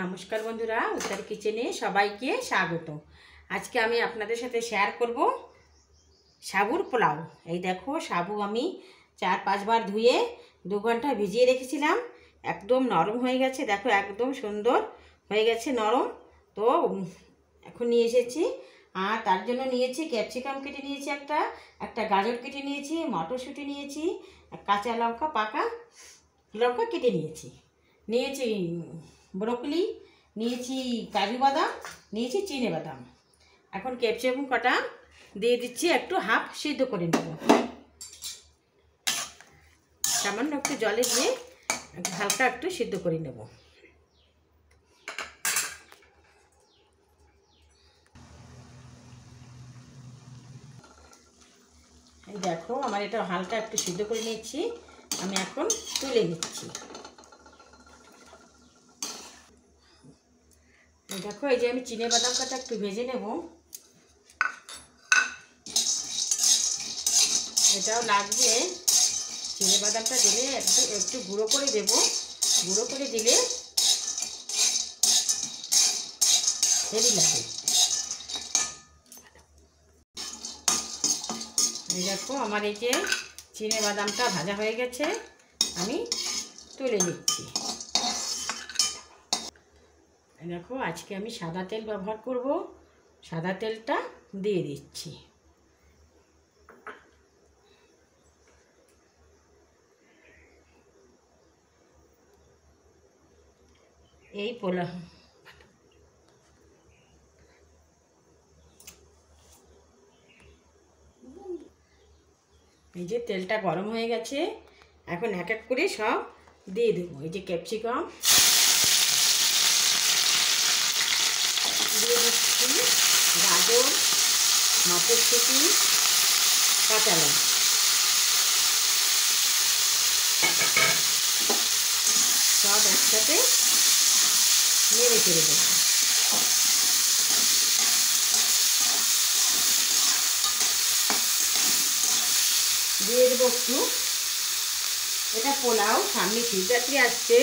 নমস্কার বন্ধুরা, উত্তর কিচেনে সবাইকে স্বাগত। আজকে আমি আপনাদের সাথে শেয়ার করব সাবুর পোলাও। এই দেখো, সাবু আমি 4-5 বার ধুয়ে 2 ঘন্টা ভিজিয়ে রেখেছিলাম। একদম নরম হয়ে গেছে, দেখো একদম সুন্দর হয়ে গেছে নরম। তো এখন নিয়ে এসেছি, আর তার জন্য নিয়েছি ক্যাপসিকাম কেটে নিয়েছি, একটা গাজর কেটে নিয়েছি, মটরশুঁটি নিয়েছি, কাঁচা লঙ্কা, পাকা লঙ্কা কেটে নিয়েছি ব্রোকলি নিয়েছি, কাজু বাদাম নিয়েছি, চিনে বাদাম। এখন ক্যাপসিকাম কটা দিয়ে দিচ্ছি, একটু হাফ সিদ্ধ করে নেব। সামান্য একটু জলে দিয়ে হালকা একটু সিদ্ধ করে নেব। এই দেখো, আমার এটা হালকা একটু সিদ্ধ করে নিচ্ছি, আমি এখন তুলে নিচ্ছি। দেখো, এই যে আমি চিনে বাদাম কটা একটু ভেজে নেব। এটাও লাগবে, চিনে বাদামটা দিলে একটু গুঁড়ো করে দেব। গুঁড়ো করে দিলে হেভি লাগে। এই দেখো, আমার এই যে চিনে বাদামটা ভাজা হয়ে গেছে, আমি তুলে নিচ্ছি। দেখো, আজকে আমি সাদা তেল ব্যবহার করব, সাদা তেলটা দিয়ে দিচ্ছি। এই পোলাও এই যে তেলটা গরম হয়ে গেছে, এখন এক এক করে সব দিয়ে দেবো। এই যে ক্যাপসিকাম দিয়ে দিচ্ছি, গাজর, মটরশুঁটি, কাঁচা লঙ্কা, সব একসাথে নেড়ে চেড়ে দেবো। দিয়ে দেবো একটু, এটা পোলাও, সামনে শিবরাত্রি আসছে,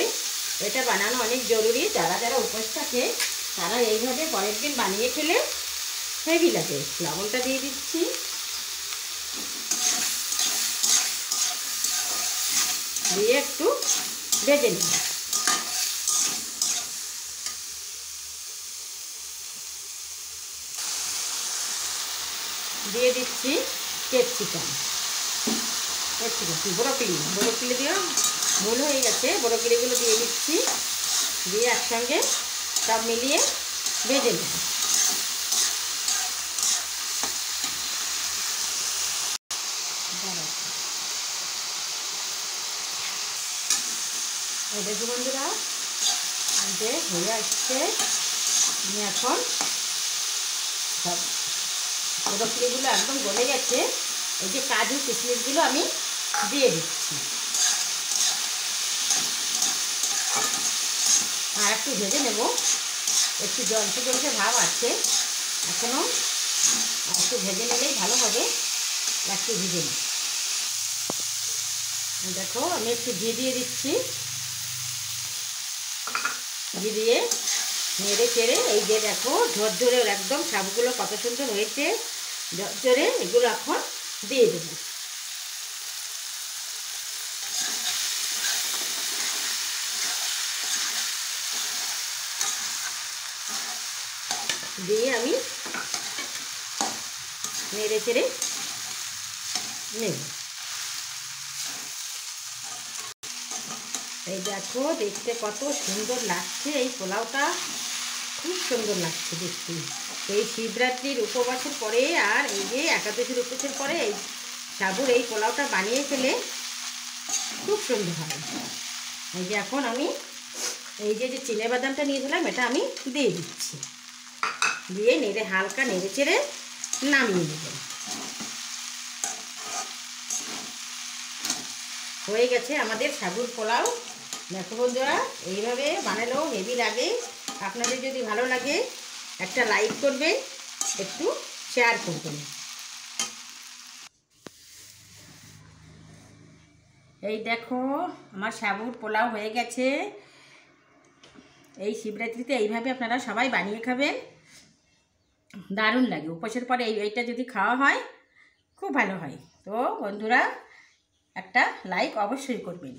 এটা বানানো অনেক জরুরি। যারা যারা উপোস থাকে তারা এইভাবে পরের দিন বানিয়ে খেলে হেভি লাগে। লবণটা দিয়ে দিচ্ছি, দিয়ে একটু ভেজে নেব। দিয়ে দিচ্ছি ক্যাপসিকাম, ব্রোকলি দিয়ে ভুল হয়ে গেছে, ব্রোকলিগুলো দিয়ে দিচ্ছি, দিয়ে একসঙ্গে সব মিলিয়ে ভেজে নেব। এই দেখো বন্ধুরা, যে হয়ে আসছে, আমি এখন সব ব্রোকলিগুলো একদম গলে গেছে। এই যে কাজু কিশমিশগুলো আমি দিয়ে দিচ্ছি, আর একটু ভেজে নেব। একটু জলসে জলসে ভাব আছে এখনও, একটু ভেজে নিলেই ভালো হবে। একটু ভেজে নিই। দেখো, আমি একটু ঘি দিয়ে দিচ্ছি, ঘি দিয়ে নেড়ে চেড়ে, এই যে দেখো ঝরঝরে একদম সাবগুলো কত সুন্দর হয়েছে, ঝরঝরে। এগুলো এখন দিয়ে দেব। দিয়ে আমি নেড়ে চেড়ে নেব। এই দেখো, দেখতে কত সুন্দর লাগছে, এই পোলাওটা খুব সুন্দর লাগছে দেখতে। এই শিবরাত্রির উপবাসের পরে আর এই যে একাদশীর উপবাসের পরে এই সাবুর এই পোলাওটা বানিয়ে খেলে খুব সুন্দর হয়। এই যে এখন আমি এই যে চিনে বাদামটা নিয়েছিলাম, এটা আমি দিয়ে দিচ্ছি, দিয়ে নেড়ে হালকা নেড়ে চেড়ে নামিয়ে নেব। হয়ে গেছে আমাদের সাবুর পোলাও। দেখো বন্ধুরা, এইভাবে বানালেও হেভি লাগে। আপনাদের যদি ভালো লাগে একটা লাইক করবেন, একটু শেয়ার করবেন। এই দেখো, আমার সাবুর পোলাও হয়ে গেছে। এই শিবরাত্রিতে এইভাবে আপনারা সবাই বানিয়ে খাবেন, দারুণ লাগে। উপোসের পরে এইটা যদি খাওয়া হয় খুব ভালো হয়। তো বন্ধুরা একটা লাইক অবশ্যই করবেন।